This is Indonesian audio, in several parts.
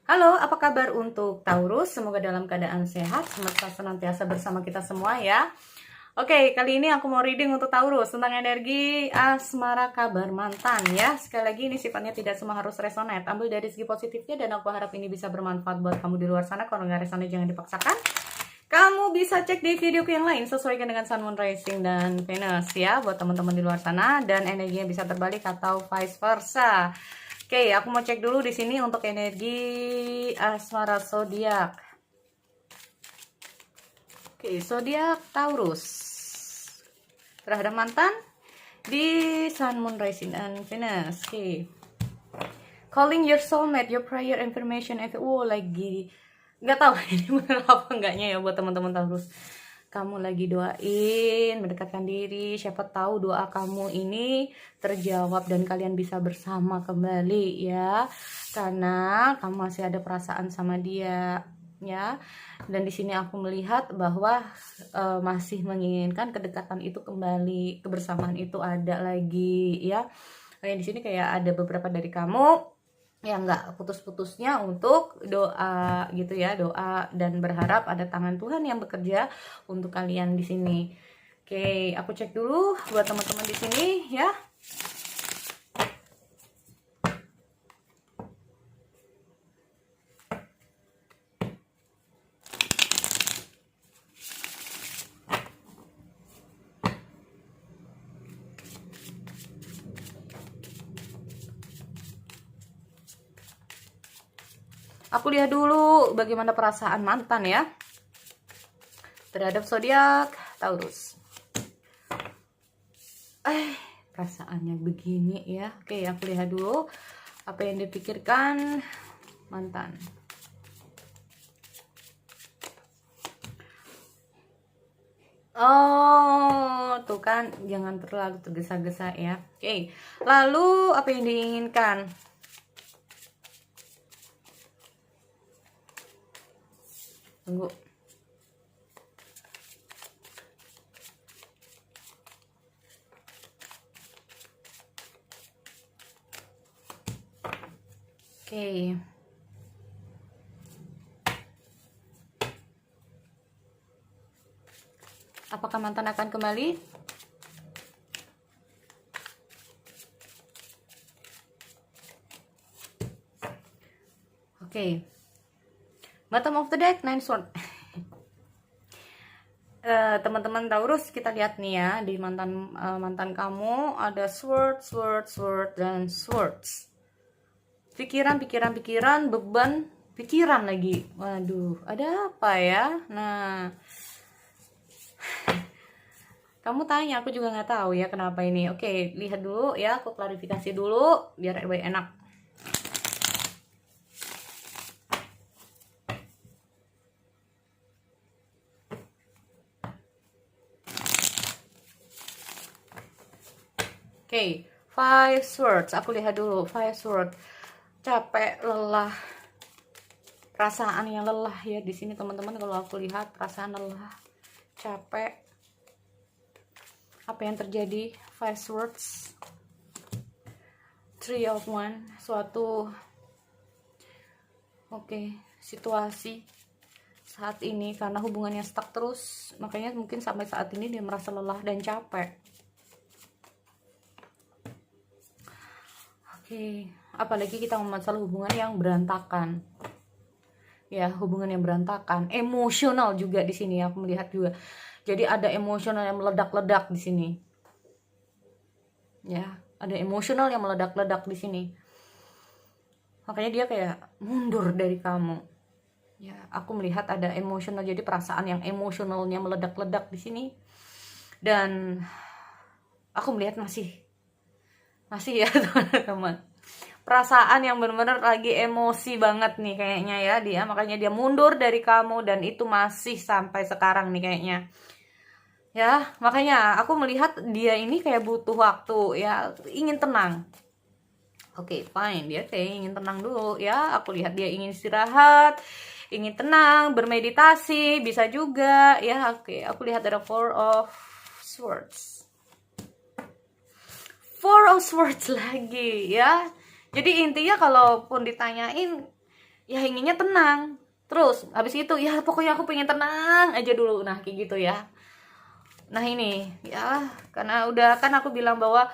Halo, apa kabar untuk Taurus? Semoga dalam keadaan sehat, semesta senantiasa bersama kita semua ya. Oke, kali ini aku mau reading untuk Taurus tentang energi asmara kabar mantan ya. Sekali lagi ini sifatnya tidak semua harus resonate. Ambil dari segi positifnya dan aku harap ini bisa bermanfaat buat kamu di luar sana. Kalau nggak resonate jangan dipaksakan. Kamu bisa cek di videoku yang lain sesuaikan dengan Sun, Moon, Rising, dan Venus ya. Buat teman-teman di luar sana dan energinya bisa terbalik atau vice versa. Oke, aku mau cek dulu di sini untuk energi asmara zodiak. Oke, zodiak Taurus terhadap mantan di Sun, Moon, Rising, dan Venus. Oke, calling your soulmate, your prayer information. Lagi nggak tahu ini bener apa enggaknya ya buat teman-teman Taurus. Kamu lagi doain, mendekatkan diri, siapa tahu doa kamu ini terjawab dan kalian bisa bersama kembali ya. Karena kamu masih ada perasaan sama dia ya. Dan di sini aku melihat bahwa masih menginginkan kedekatan itu kembali, kebersamaan itu ada lagi ya. Kayak di sini kayak ada beberapa dari kamu yang nggak putus-putusnya untuk doa gitu ya, doa dan berharap ada tangan Tuhan yang bekerja untuk kalian di sini. Oke, aku cek dulu buat teman-teman di sini ya. Aku lihat dulu bagaimana perasaan mantan ya terhadap zodiak Taurus. Perasaannya begini ya. Oke, aku lihat dulu apa yang dipikirkan mantan. Oh, tuh kan, jangan terlalu tergesa-gesa ya. Oke, lalu apa yang diinginkan? Tunggu. Oke. Apakah mantan akan kembali? Oke. Bottom of the deck, 9 sword. Teman-teman Taurus, kita lihat nih ya, di mantan kamu ada sword, dan swords. Pikiran, beban pikiran lagi. Waduh, ada apa ya? Nah, kamu tanya, aku juga nggak tahu ya kenapa ini. Oke, lihat dulu ya, aku klarifikasi dulu biar lebih enak. Oke, five swords. Aku lihat dulu five swords. Capek, lelah, perasaan yang lelah ya di sini teman-teman. Kalau aku lihat perasaan lelah, capek. Apa yang terjadi? Five swords, three of one, suatu situasi saat ini karena hubungannya stuck terus, makanya mungkin sampai saat ini dia merasa lelah dan capek. Apalagi kita masalah hubungan yang berantakan. Ya, hubungan yang berantakan, emosional juga di sini aku melihat juga. Jadi ada emosional yang meledak-ledak di sini. Ya, ada emosional yang meledak-ledak di sini. Makanya dia kayak mundur dari kamu. Ya, aku melihat ada emosional, jadi perasaan yang emosionalnya meledak-ledak di sini. Dan aku melihat masih ya teman-teman, perasaan yang benar-benar lagi emosi banget nih kayaknya ya dia, makanya dia mundur dari kamu dan itu masih sampai sekarang nih kayaknya ya. Makanya aku melihat dia ini kayak butuh waktu ya, ingin tenang. Oke, fine, dia kayak ingin tenang dulu ya. Aku lihat dia ingin istirahat, ingin tenang, bermeditasi, bisa juga ya. Oke, aku lihat ada four of swords lagi ya. Jadi intinya kalaupun ditanyain ya inginnya tenang. Terus habis itu ya pokoknya aku pengen tenang aja dulu. Nah kayak gitu ya. Nah ini ya, karena udah kan aku bilang bahwa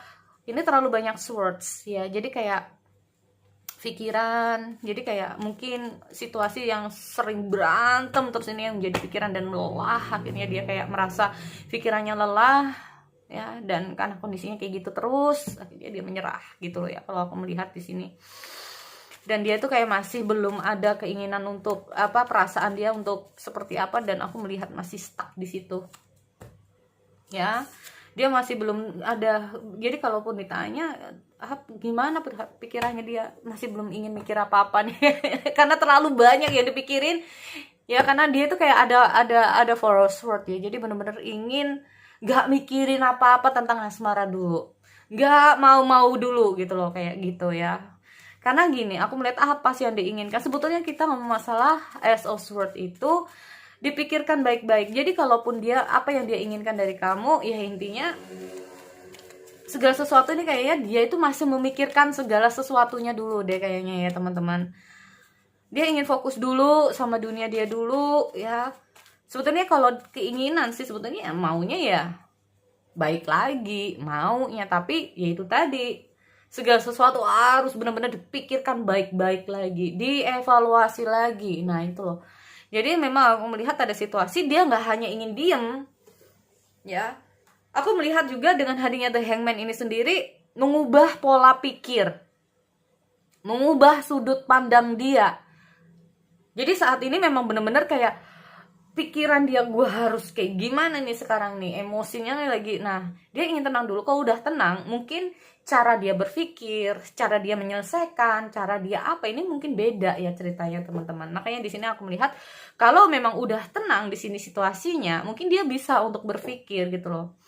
ini terlalu banyak swords ya, jadi kayak pikiran, jadi kayak mungkin situasi yang sering berantem terus ini yang menjadi pikiran dan lelah, akhirnya dia kayak merasa pikirannya lelah ya, dan karena kondisinya kayak gitu terus akhirnya dia menyerah gitu loh ya, kalau aku melihat di sini. Dan dia tuh kayak masih belum ada keinginan untuk apa, perasaan dia untuk seperti apa, dan aku melihat masih stuck di situ ya, dia masih belum ada. Jadi kalaupun ditanya gimana pikirannya, dia masih belum ingin mikir apa-apa nih karena terlalu banyak yang dipikirin ya, karena dia tuh kayak ada forward ya, jadi bener-bener ingin gak mikirin apa-apa tentang asmara dulu, gak mau dulu gitu loh, kayak gitu ya. Karena gini, aku melihat apa sih yang diinginkan. Sebetulnya kita ngomong masalah Ace of Swords itu dipikirkan baik-baik. Jadi kalaupun dia apa yang dia inginkan dari kamu, ya intinya segala sesuatu ini kayaknya dia itu masih memikirkan segala sesuatunya dulu deh kayaknya ya teman-teman. Dia ingin fokus dulu sama dunia dia dulu ya. Sebetulnya kalau keinginan sih sebetulnya maunya ya baik lagi maunya, tapi ya itu tadi, segala sesuatu harus benar-benar dipikirkan baik-baik lagi, dievaluasi lagi. Nah itu loh. Jadi memang aku melihat ada situasi dia nggak hanya ingin diem ya, aku melihat juga dengan hadirnya The Hangman ini sendiri mengubah pola pikir, mengubah sudut pandang dia. Jadi saat ini memang benar-benar kayak pikiran dia, gue harus kayak gimana nih sekarang nih, emosinya lagi. Nah dia ingin tenang dulu. Kalau udah tenang mungkin cara dia berpikir, cara dia menyelesaikan, cara dia apa ini mungkin beda ya ceritanya teman-teman. Makanya di sini aku melihat kalau memang udah tenang di sini situasinya, mungkin dia bisa untuk berpikir gitu loh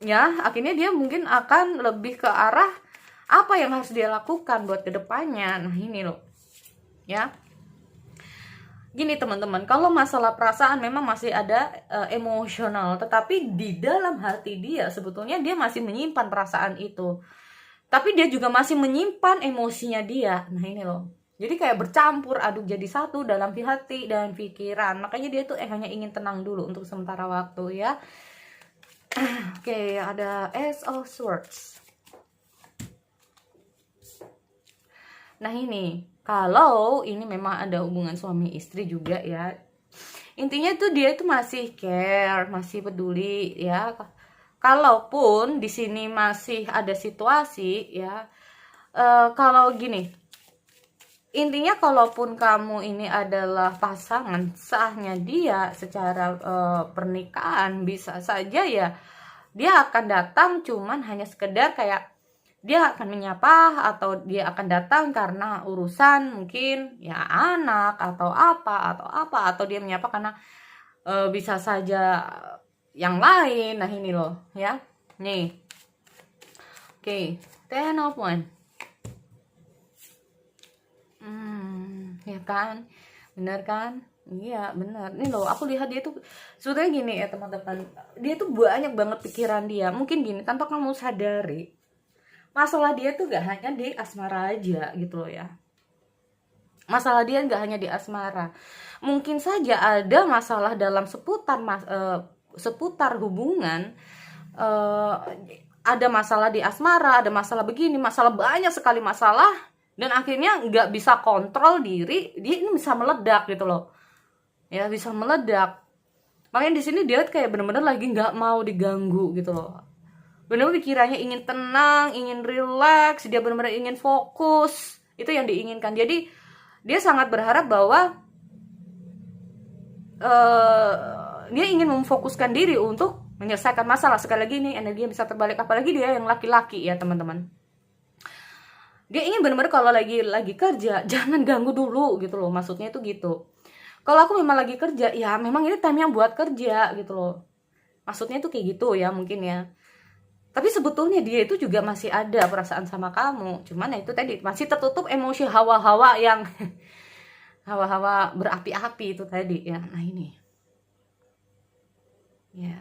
ya. Akhirnya dia mungkin akan lebih ke arah apa yang harus dia lakukan buat kedepannya. Nah ini loh ya. Gini teman-teman, kalau masalah perasaan memang masih ada emosional, tetapi di dalam hati dia sebetulnya dia masih menyimpan perasaan itu, tapi dia juga masih menyimpan emosinya dia. Nah ini loh, jadi kayak bercampur aduk jadi satu dalam hati dan pikiran. Makanya dia tuh hanya ingin tenang dulu untuk sementara waktu ya. Oke, ada Ace of Swords. Nah ini, kalau ini memang ada hubungan suami istri juga ya, intinya tuh dia itu masih care, masih peduli ya. Kalaupun di sini masih ada situasi ya, kalau gini, intinya kalaupun kamu ini adalah pasangan sahnya dia secara pernikahan, bisa saja ya dia akan datang cuman hanya sekedar kayak dia akan menyapa, atau dia akan datang karena urusan mungkin ya anak atau apa, atau dia menyapa karena bisa saja yang lain. Nah ini loh ya, nih oke, Ten of Wands. Ya kan, bener kan? Iya bener. Ini loh, aku lihat dia tuh sebetulnya gini ya teman-teman, dia tuh banyak banget pikiran dia. Mungkin gini, tanpa kamu sadari, masalah dia tuh gak hanya di asmara aja gitu loh ya. Masalah dia gak hanya di asmara, mungkin saja ada masalah dalam seputar hubungan. Ada masalah di asmara, ada masalah begini, masalah banyak sekali masalah, dan akhirnya gak bisa kontrol diri, dia ini bisa meledak gitu loh ya, bisa meledak. Makanya di sini dia kayak bener-bener lagi gak mau diganggu gitu loh. Benar-benar pikirannya ingin tenang, ingin relax, dia benar-benar ingin fokus. Itu yang diinginkan. Jadi dia sangat berharap bahwa dia ingin memfokuskan diri untuk menyelesaikan masalah. Sekali lagi nih energi yang bisa terbalik, apalagi dia yang laki-laki ya teman-teman. Dia ingin benar-benar kalau lagi kerja jangan ganggu dulu gitu loh. Maksudnya itu gitu. Kalau aku memang lagi kerja, ya memang ini time yang buat kerja gitu loh. Maksudnya itu kayak gitu ya mungkin ya. Tapi sebetulnya dia itu juga masih ada perasaan sama kamu. Cuman ya itu tadi, masih tertutup emosi hawa-hawa yang hawa-hawa berapi-api itu tadi ya. Nah ini ya.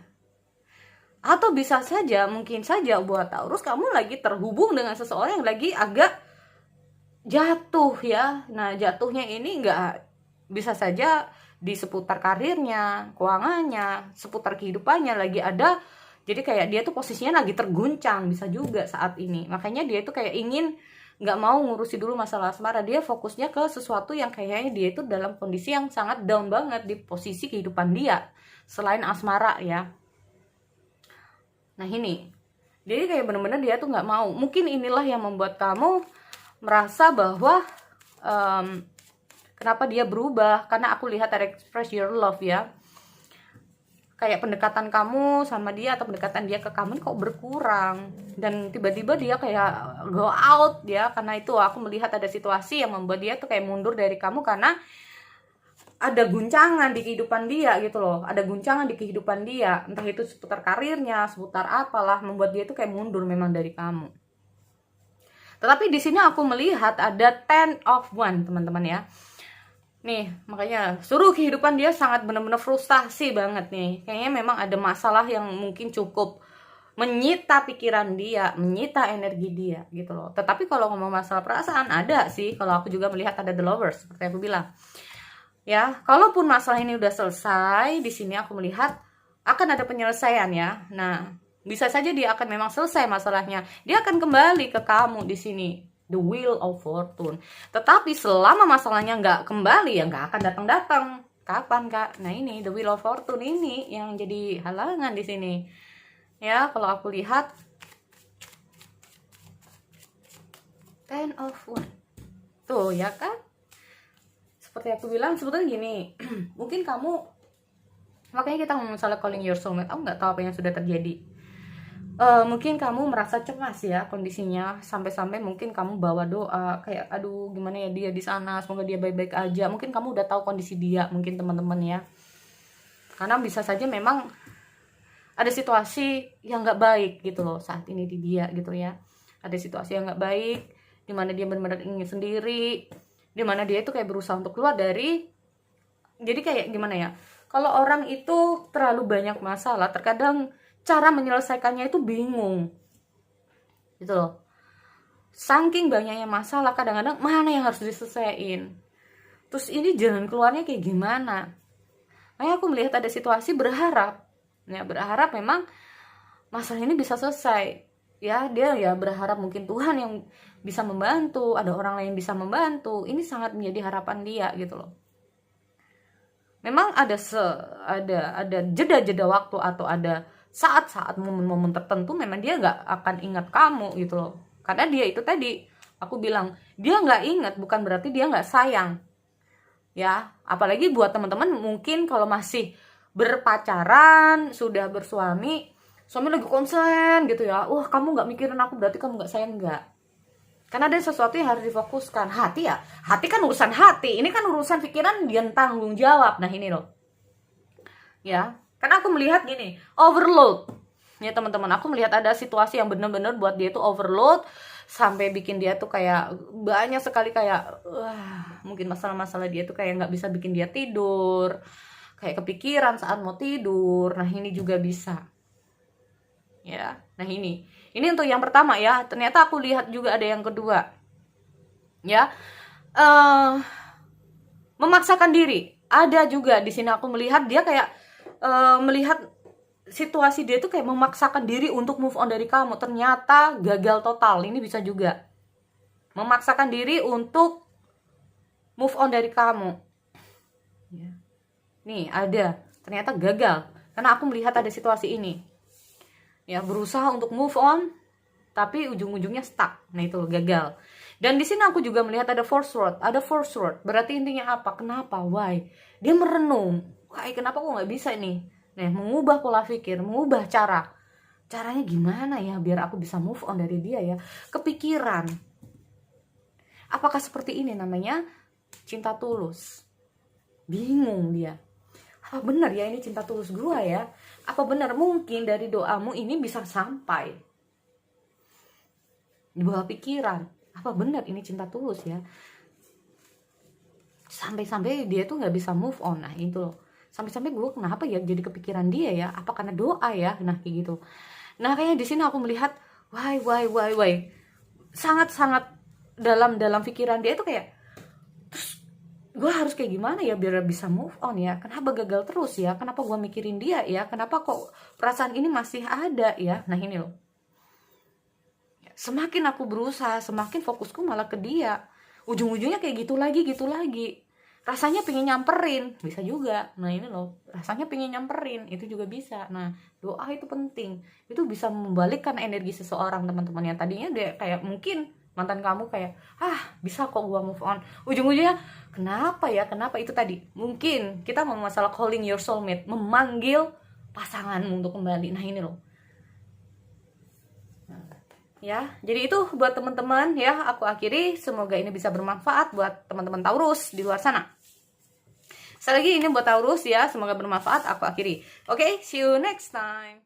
Atau bisa saja, mungkin saja buat Taurus, kamu lagi terhubung dengan seseorang yang lagi agak jatuh ya. Nah, jatuhnya ini nggak bisa saja di seputar karirnya, keuangannya, seputar kehidupannya lagi ada. Jadi kayak dia tuh posisinya lagi terguncang, bisa juga saat ini. Makanya dia tuh kayak ingin nggak mau ngurusi dulu masalah asmara. Dia fokusnya ke sesuatu yang kayaknya dia itu dalam kondisi yang sangat down banget di posisi kehidupan dia selain asmara ya. Nah ini, jadi kayak bener-bener dia tuh nggak mau. Mungkin inilah yang membuat kamu merasa bahwa kenapa dia berubah, karena aku lihat ada express your love ya. Kayak pendekatan kamu sama dia atau pendekatan dia ke kamu kok berkurang, dan tiba-tiba dia kayak go out ya. Karena itu aku melihat ada situasi yang membuat dia tuh kayak mundur dari kamu karena ada guncangan di kehidupan dia gitu loh. Ada guncangan di kehidupan dia, entah itu seputar karirnya, seputar apalah, membuat dia tuh kayak mundur memang dari kamu. Tetapi di sini aku melihat ada 10 of Wands teman-teman ya. Nih, makanya seluruh kehidupan dia sangat benar-benar frustasi banget nih. Kayaknya memang ada masalah yang mungkin cukup menyita pikiran dia, menyita energi dia gitu loh. Tetapi kalau ngomong masalah perasaan ada sih. Kalau aku juga melihat ada the lovers seperti aku bilang. Ya, kalaupun masalah ini udah selesai, di sini aku melihat akan ada penyelesaian ya. Nah, bisa saja dia akan memang selesai masalahnya. Dia akan kembali ke kamu di sini. The Wheel of Fortune. Tetapi selama masalahnya nggak kembali ya nggak akan datang-datang. Kapan kak? Nah ini The Wheel of Fortune ini yang jadi halangan di sini. Ya kalau aku lihat 10 of Wands. Tuh ya kan? Seperti aku bilang sebetulnya gini. Mungkin kamu, makanya kita ngomong masalah calling your soulmate. Aku nggak tahu apa yang sudah terjadi. Mungkin kamu merasa cemas ya kondisinya, sampai-sampai mungkin kamu bawa doa kayak aduh gimana ya dia di sana, semoga dia baik-baik aja. Mungkin kamu udah tahu kondisi dia, mungkin teman-teman ya, karena bisa saja memang ada situasi yang nggak baik gitu loh saat ini di dia gitu ya. Ada situasi yang nggak baik dimana dia benar-benar ingin sendiri, dimana dia itu kayak berusaha untuk keluar dari, jadi kayak gimana ya, kalau orang itu terlalu banyak masalah terkadang cara menyelesaikannya itu bingung gitu loh. Saking banyaknya masalah kadang-kadang mana yang harus diselesaikan, terus ini jalan keluarnya kayak gimana. Makanya aku melihat ada situasi berharap ya, berharap memang masalah ini bisa selesai ya. Dia ya berharap mungkin Tuhan yang bisa membantu, ada orang lain bisa membantu. Ini sangat menjadi harapan dia gitu loh. Memang ada jeda-jeda waktu atau ada saat-saat momen-momen tertentu memang dia nggak akan ingat kamu gitu loh. Karena dia itu tadi aku bilang, dia nggak ingat bukan berarti dia nggak sayang ya. Apalagi buat teman-teman mungkin kalau masih berpacaran, sudah bersuami, suami lagi konsen gitu ya, wah kamu nggak mikirin aku berarti kamu nggak sayang. Nggak, karena ada sesuatu yang harus difokuskan. Hati ya, hati kan urusan hati, ini kan urusan pikiran dia tanggung jawab. Nah ini loh ya, karena aku melihat gini, overload ya teman-teman. Aku melihat ada situasi yang bener-bener buat dia tuh overload, sampai bikin dia tuh kayak banyak sekali kayak mungkin masalah-masalah dia tuh kayak nggak bisa bikin dia tidur, kayak kepikiran saat mau tidur. Nah ini juga bisa ya. Nah ini untuk yang pertama ya. Ternyata aku lihat juga ada yang kedua ya, memaksakan diri. Ada juga di sini aku melihat dia kayak melihat situasi dia tuh kayak memaksakan diri untuk move on dari kamu, ternyata gagal total. Ini bisa juga memaksakan diri untuk move on dari kamu ya. Nih ada, ternyata gagal karena aku melihat ada situasi ini ya, berusaha untuk move on tapi ujung-ujungnya stuck. Nah itu gagal. Dan di sini aku juga melihat ada force word. Ada force word berarti intinya apa? Kenapa? Why? Dia merenung, why kenapa kok nggak bisa nih. Nah mengubah pola pikir, mengubah caranya gimana ya biar aku bisa move on dari dia ya. Kepikiran, apakah seperti ini namanya cinta tulus? Bingung dia, apa benar ya ini cinta tulus gue ya? Apa benar mungkin dari doamu ini bisa sampai di bawah pikiran? Apa benar ini cinta tulus ya? Sampai-sampai dia tuh nggak bisa move on. Nah itu loh, sampai-sampai gue kenapa ya jadi kepikiran dia ya? Apa karena doa ya? Nah kayak gitu. Nah kayaknya di sini aku melihat why sangat-sangat dalam pikiran dia itu kayak, terus gue harus kayak gimana ya biar bisa move on ya, kenapa gagal terus ya, kenapa gue mikirin dia ya, kenapa kok perasaan ini masih ada ya. Nah ini loh, semakin aku berusaha, semakin fokusku malah ke dia, ujung-ujungnya kayak gitu lagi, rasanya pengen nyamperin, bisa juga. Nah ini loh, rasanya pengen nyamperin, itu juga bisa. Nah doa itu penting, itu bisa membalikkan energi seseorang, teman-teman. Yang tadinya dia kayak mungkin mantan kamu kayak, bisa kok gua move on, ujung-ujungnya kenapa itu tadi, mungkin kita mau masalah calling your soulmate, memanggil pasanganmu untuk kembali. Nah ini loh ya, jadi itu buat teman-teman ya, aku akhiri. Semoga ini bisa bermanfaat buat teman-teman Taurus di luar sana. Sekali lagi ini buat Taurus ya, semoga bermanfaat, aku akhiri. Oke, see you next time.